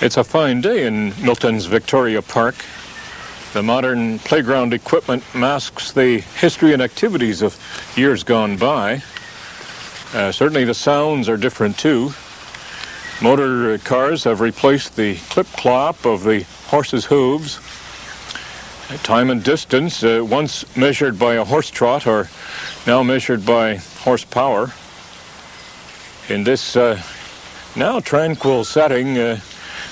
It's a fine day in Milton's Victoria Park. The modern playground equipment masks the history and activities of years gone by. Certainly the sounds are different too. Motor cars have replaced the clip-clop of the horse's hooves. Time and distance, once measured by a horse trot, are now measured by horsepower. In this now tranquil setting,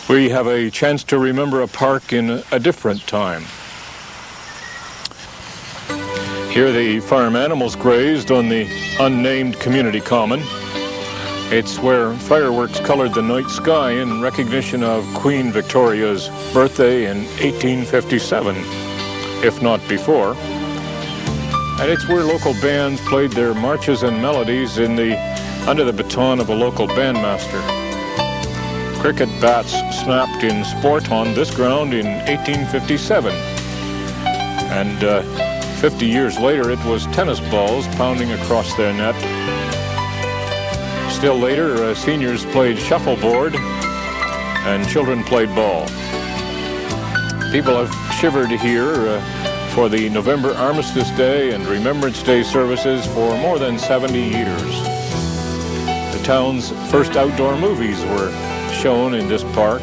we have a chance to remember a park in a different time. Here the farm animals grazed on the unnamed community common. It's where fireworks colored the night sky in recognition of Queen Victoria's birthday in 1857, if not before. And it's where local bands played their marches and melodies under the baton of a local bandmaster. Cricket bats snapped in sport on this ground in 1857. And 50 years later, it was tennis balls pounding across their net. Still later, seniors played shuffleboard and children played ball. People have shivered here for the November Armistice Day and Remembrance Day services for more than 70 years. The town's first outdoor movies were shown in this park,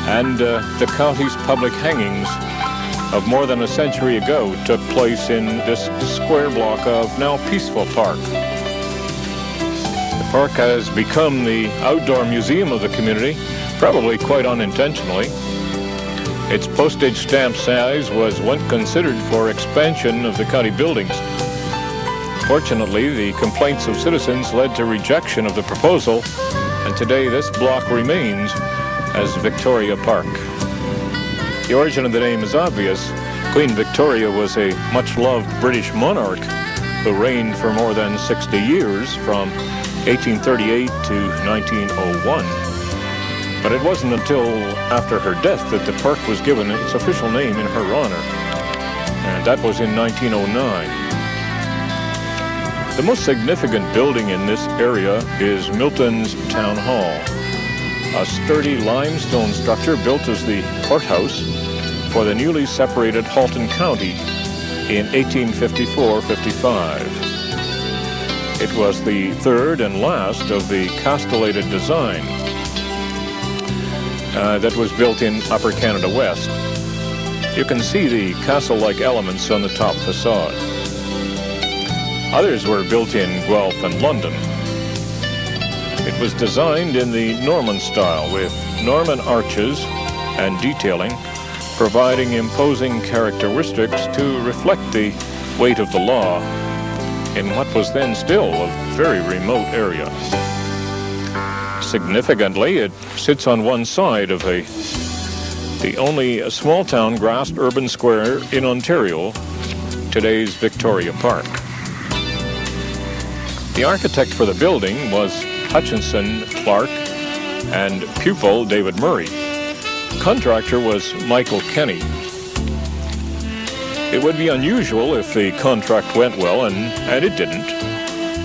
and the county's public hangings of more than a century ago took place in this square block of now peaceful park. The park has become the outdoor museum of the community, probably quite unintentionally. Its postage stamp size was once considered for expansion of the county buildings. Fortunately, the complaints of citizens led to rejection of the proposal, and today this block remains as Victoria Park. The origin of the name is obvious. Queen Victoria was a much-loved British monarch who reigned for more than 60 years, from 1838 to 1901. But it wasn't until after her death that the park was given its official name in her honor, and that was in 1909. The most significant building in this area is Milton's Town Hall, a sturdy limestone structure built as the courthouse for the newly separated Halton County in 1854-55. It was the third and last of the castellated design that was built in Upper Canada West. You can see the castle-like elements on the top facade. Others were built in Guelph and London. It was designed in the Norman style with Norman arches and detailing, providing imposing characteristics to reflect the weight of the law in what was then still a very remote area. Significantly, it sits on one side of the only small-town grassed urban square in Ontario, today's Victoria Park. The architect for the building was Hutchinson, Clark, and pupil David Murray. Contractor was Michael Kenny. It would be unusual if the contract went well, and it didn't.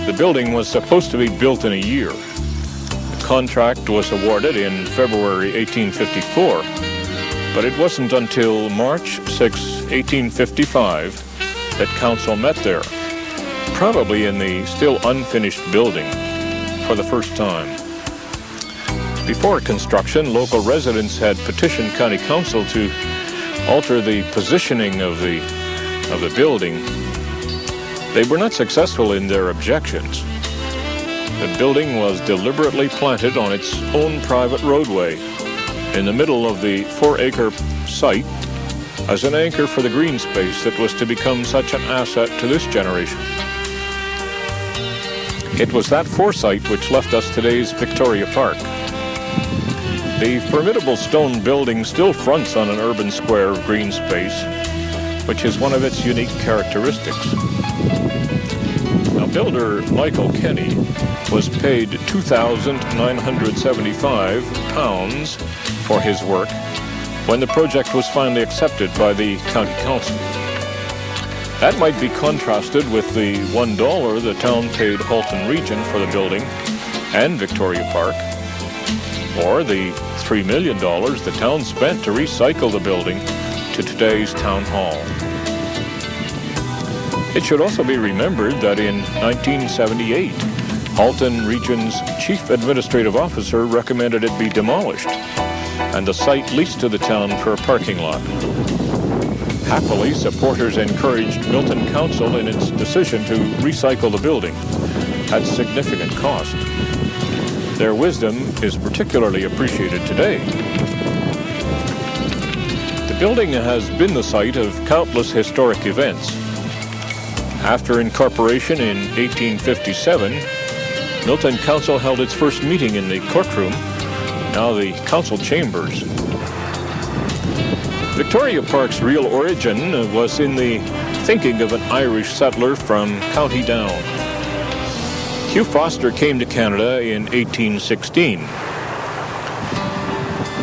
The building was supposed to be built in a year. The contract was awarded in February 1854, but it wasn't until March 6, 1855 that council met there, probably in the still unfinished building for the first time. Before construction, local residents had petitioned County Council to alter the positioning of the building. They were not successful in their objections. The building was deliberately planted on its own private roadway in the middle of the 4-acre site as an anchor for the green space that was to become such an asset to this generation. It was that foresight which left us today's Victoria Park. The formidable stone building still fronts on an urban square of green space, which is one of its unique characteristics. Now, builder Michael Kenny was paid £2,975 for his work when the project was finally accepted by the County Council. That might be contrasted with the $1 the town paid Halton Region for the building and Victoria Park, or the $3 million the town spent to recycle the building to today's town hall. It should also be remembered that in 1978, Halton Region's chief administrative officer recommended it be demolished and the site leased to the town for a parking lot. Happily, supporters encouraged Milton Council in its decision to recycle the building at significant cost. Their wisdom is particularly appreciated today. The building has been the site of countless historic events. After incorporation in 1857, Milton Council held its first meeting in the courtroom, now the council chambers. Victoria Park's real origin was in the thinking of an Irish settler from County Down. Hugh Foster came to Canada in 1816.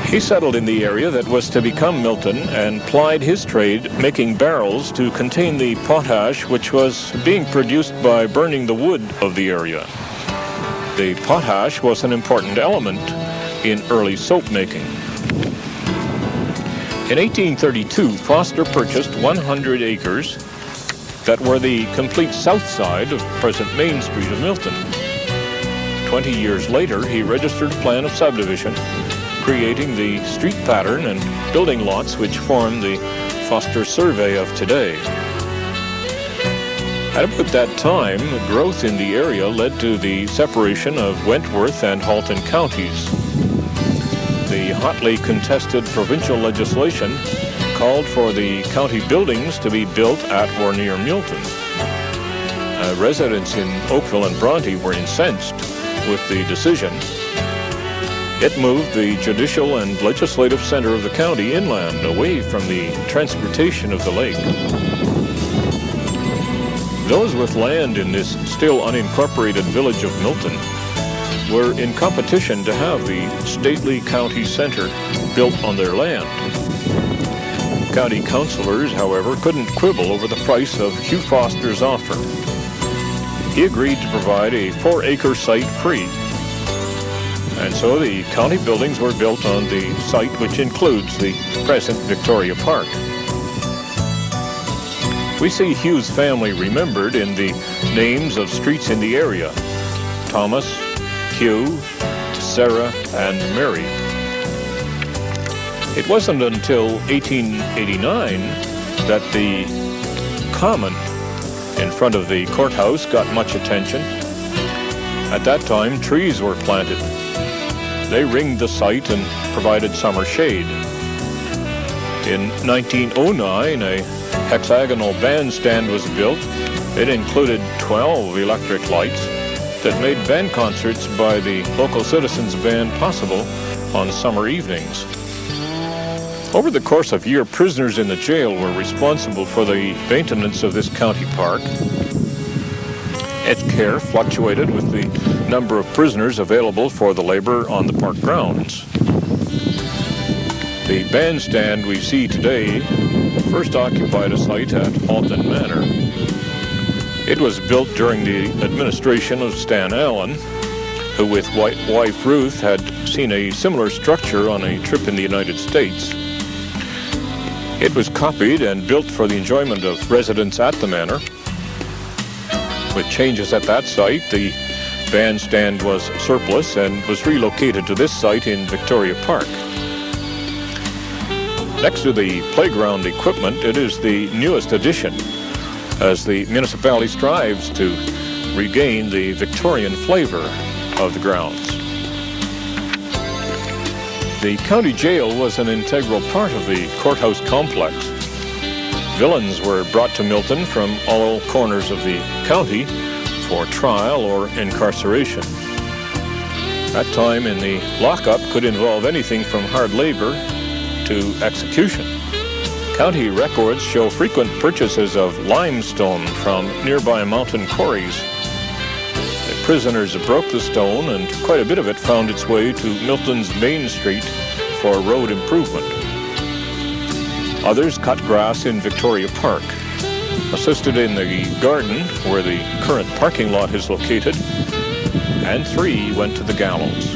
He settled in the area that was to become Milton and plied his trade making barrels to contain the potash which was being produced by burning the wood of the area. The potash was an important element in early soap making. In 1832, Foster purchased 100 acres that were the complete south side of present Main Street of Milton. 20 years later, he registered a plan of subdivision, creating the street pattern and building lots which form the Foster survey of today. At about that time, growth in the area led to the separation of Wentworth and Halton counties. The hotly contested provincial legislation called for the county buildings to be built at or near Milton. Residents in Oakville and Bronte were incensed with the decision. It moved the judicial and legislative center of the county inland, away from the transportation of the lake. Those with land in this still unincorporated village of Milton were in competition to have the stately county center built on their land. County councilors, however, couldn't quibble over the price of Hugh Foster's offer. He agreed to provide a 4-acre site free. And so the county buildings were built on the site which includes the present Victoria Park. We see Hugh's family remembered in the names of streets in the area: Thomas, Hugh, Sarah, and Mary. It wasn't until 1889 that the common in front of the courthouse got much attention. At that time, trees were planted. They ringed the site and provided summer shade. In 1909, a hexagonal bandstand was built. It included 12 electric lights that made band concerts by the local citizens band possible on summer evenings. Over the course of a year, prisoners in the jail were responsible for the maintenance of this county park. Its care fluctuated with the number of prisoners available for the labor on the park grounds. The bandstand we see today first occupied a site at Halton Manor. It was built during the administration of Stan Allen, who with wife Ruth had seen a similar structure on a trip in the United States. It was copied and built for the enjoyment of residents at the manor. With changes at that site, the bandstand was surplus and was relocated to this site in Victoria Park. Next to the playground equipment, it is the newest addition, as the municipality strives to regain the Victorian flavor of the grounds. The county jail was an integral part of the courthouse complex. Villains were brought to Milton from all corners of the county for trial or incarceration. That time in the lockup could involve anything from hard labor to execution. County records show frequent purchases of limestone from nearby mountain quarries. The prisoners broke the stone, and quite a bit of it found its way to Milton's Main Street for road improvement. Others cut grass in Victoria Park, assisted in the garden where the current parking lot is located, and 3 went to the gallows.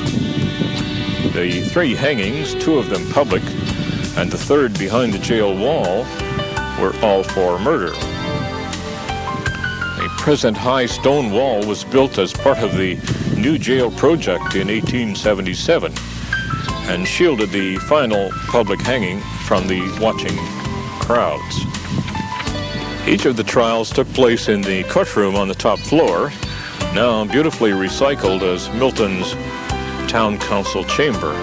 The 3 hangings, 2 of them public, and the 3rd behind the jail wall, were all for murder. A present high stone wall was built as part of the new jail project in 1877 and shielded the final public hanging from the watching crowds. Each of the trials took place in the courtroom on the top floor, now beautifully recycled as Milton's Town Council chamber.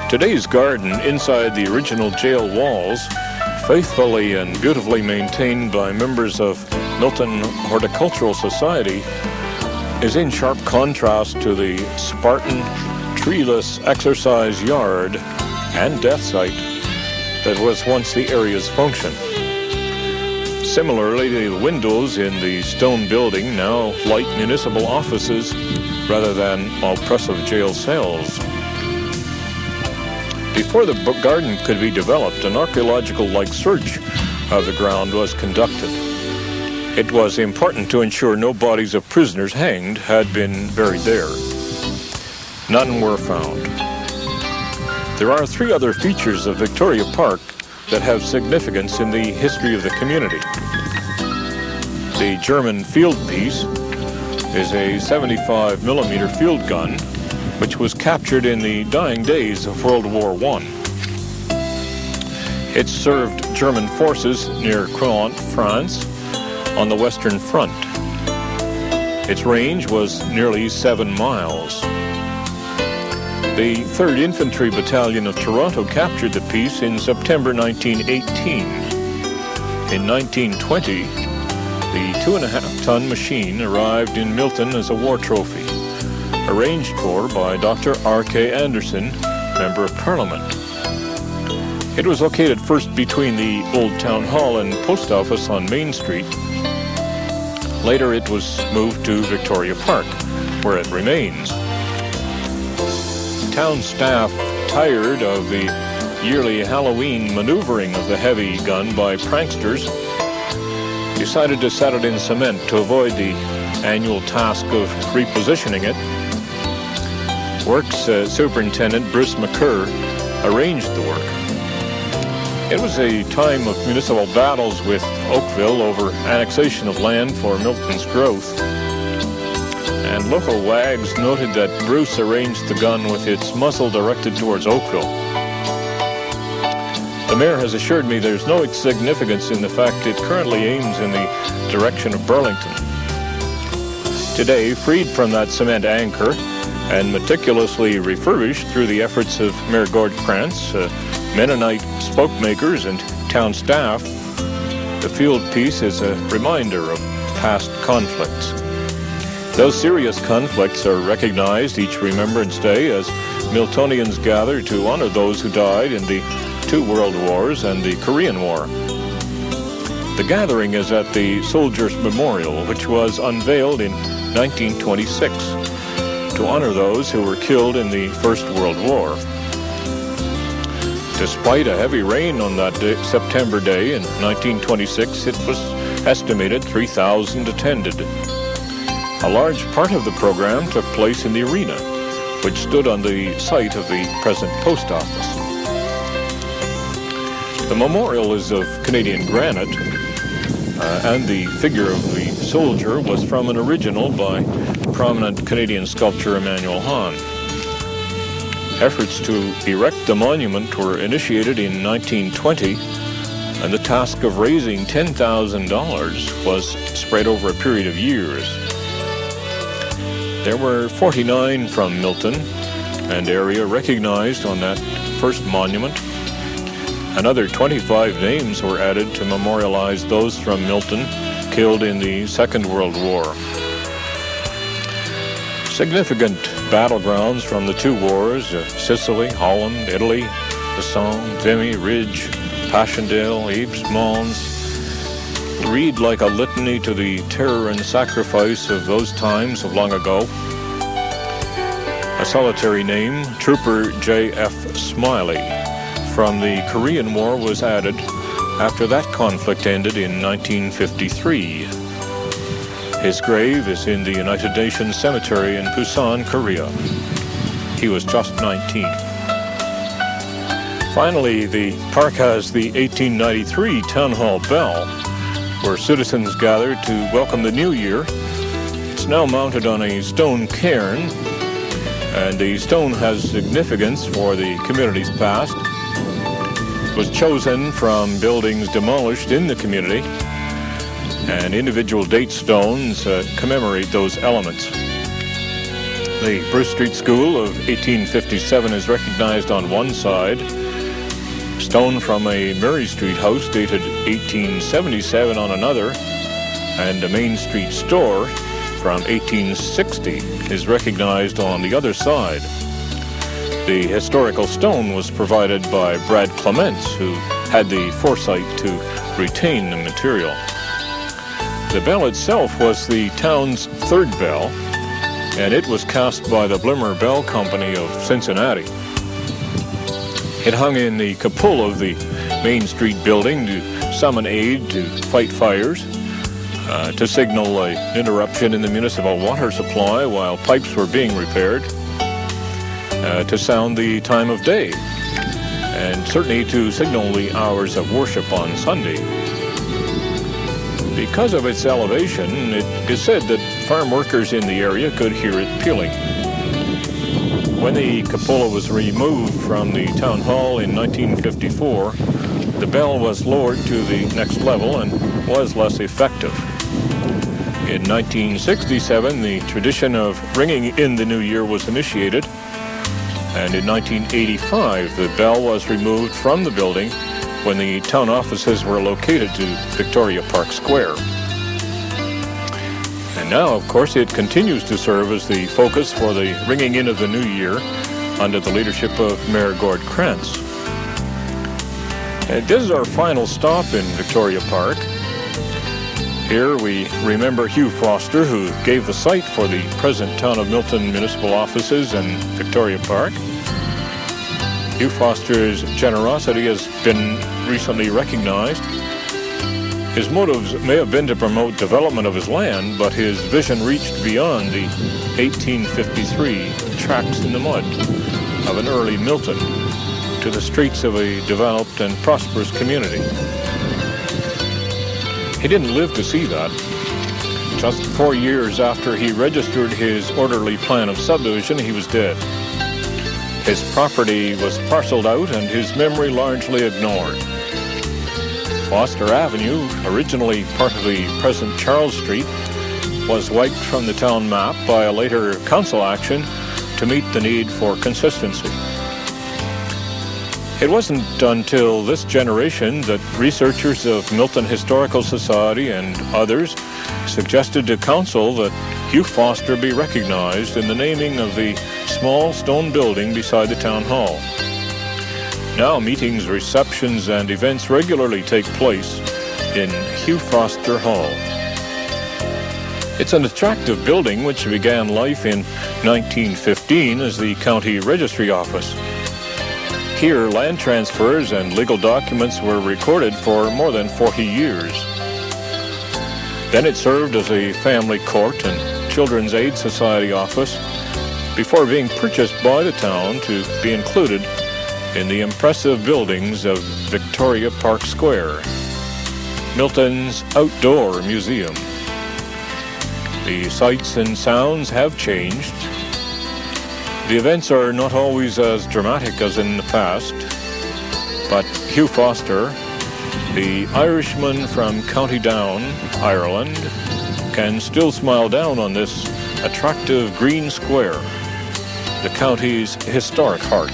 Today's garden inside the original jail walls, faithfully and beautifully maintained by members of Milton Horticultural Society, is in sharp contrast to the Spartan, treeless exercise yard and death site that was once the area's function. Similarly, the windows in the stone building now light municipal offices rather than oppressive jail cells. Before the garden could be developed, an archaeological-like search of the ground was conducted. It was important to ensure no bodies of prisoners hanged had been buried there. None were found. There are 3 other features of Victoria Park that have significance in the history of the community. The German field piece is a 75mm field gun, which was captured in the dying days of World War I. It served German forces near Caen, France, on the Western Front. Its range was nearly 7 miles. The 3rd Infantry Battalion of Toronto captured the piece in September 1918. In 1920, the 2.5-ton machine arrived in Milton as a war trophy, arranged for by Dr. R.K. Anderson, Member of Parliament. It was located first between the old Town Hall and Post Office on Main Street. Later it was moved to Victoria Park, where it remains. Town staff, tired of the yearly Halloween maneuvering of the heavy gun by pranksters, decided to set it in cement to avoid the annual task of repositioning it. Works Superintendent Bruce McCurr arranged the work. It was a time of municipal battles with Oakville over annexation of land for Milton's growth, and local wags noted that Bruce arranged the gun with its muzzle directed towards Oakville. The mayor has assured me there's no significance in the fact it currently aims in the direction of Burlington. Today, freed from that cement anchor and meticulously refurbished through the efforts of Mayor Gord Krantz, Mennonite spoke makers, and town staff, the field piece is a reminder of past conflicts. Those serious conflicts are recognized each Remembrance Day as Miltonians gather to honor those who died in the 2 World Wars and the Korean War. The gathering is at the Soldiers' Memorial, which was unveiled in 1926 to honor those who were killed in the First World War. Despite a heavy rain on that September day in 1926, it was estimated 3,000 attended. A large part of the program took place in the arena, which stood on the site of the present post office. The memorial is of Canadian granite, and the figure of the soldier was from an original by prominent Canadian sculptor Emmanuel Hahn. Efforts to erect the monument were initiated in 1920, and the task of raising $10,000 was spread over a period of years. There were 49 from Milton and area recognized on that first monument. Another 25 names were added to memorialize those from Milton killed in the Second World War. Significant battlegrounds from the 2 wars, Sicily, Holland, Italy, the Somme, Vimy, Ridge, Passchendaele, Ypres, Mons, read like a litany to the terror and sacrifice of those times of long ago. A solitary name, Trooper J.F. Smiley, from the Korean War was added after that conflict ended in 1953. His grave is in the United Nations Cemetery in Busan, Korea. he was just 19. Finally, the park has the 1893 Town Hall bell, where citizens gather to welcome the new year. It's now mounted on a stone cairn, and the stone has significance for the community's past. It was chosen from buildings demolished in the community, and individual date stones commemorate those elements. The Bruce Street School of 1857 is recognized on one side. Stone from a Murray Street house dated 1877 on another, and a Main Street store from 1860 is recognized on the other side. The historical stone was provided by Brad Clements, who had the foresight to retain the material. The bell itself was the town's third bell, and it was cast by the Blimmer Bell Company of Cincinnati. It hung in the cupola of the Main Street building to summon aid to fight fires, to signal an interruption in the municipal water supply while pipes were being repaired, to sound the time of day, and certainly to signal the hours of worship on Sunday. Because of its elevation, it is said that farm workers in the area could hear it pealing. When the cupola was removed from the town hall in 1954, the bell was lowered to the next level and was less effective. In 1967, the tradition of ringing in the new year was initiated, and in 1985, the bell was removed from the building when the town offices were located to Victoria Park Square. And now, of course, it continues to serve as the focus for the ringing in of the new year under the leadership of Mayor Gord Krantz. And this is our final stop in Victoria Park. Here we remember Hugh Foster, who gave the site for the present Town of Milton municipal offices in Victoria Park. Hugh Foster's generosity has been recently recognized. His motives may have been to promote development of his land, but his vision reached beyond the 1853 tracks in the mud of an early Milton to the streets of a developed and prosperous community. He didn't live to see that. Just 4 years after he registered his orderly plan of subdivision, he was dead. His property was parceled out and his memory largely ignored. Foster Avenue, originally part of the present Charles Street, was wiped from the town map by a later council action to meet the need for consistency. It wasn't until this generation that researchers of Milton Historical Society and others suggested to council that Hugh Foster be recognized in the naming of the small stone building beside the town hall. Now meetings, receptions, and events regularly take place in Hugh Foster Hall. It's an attractive building which began life in 1915 as the county registry office. Here, land transfers and legal documents were recorded for more than 40 years. Then it served as a family court and Children's Aid Society office before being purchased by the town to be included in the impressive buildings of Victoria Park Square, Milton's outdoor museum. The sights and sounds have changed. The events are not always as dramatic as in the past, but Hugh Foster, the Irishman from County Down, Ireland, can still smile down on this attractive green square, the county's historic heart.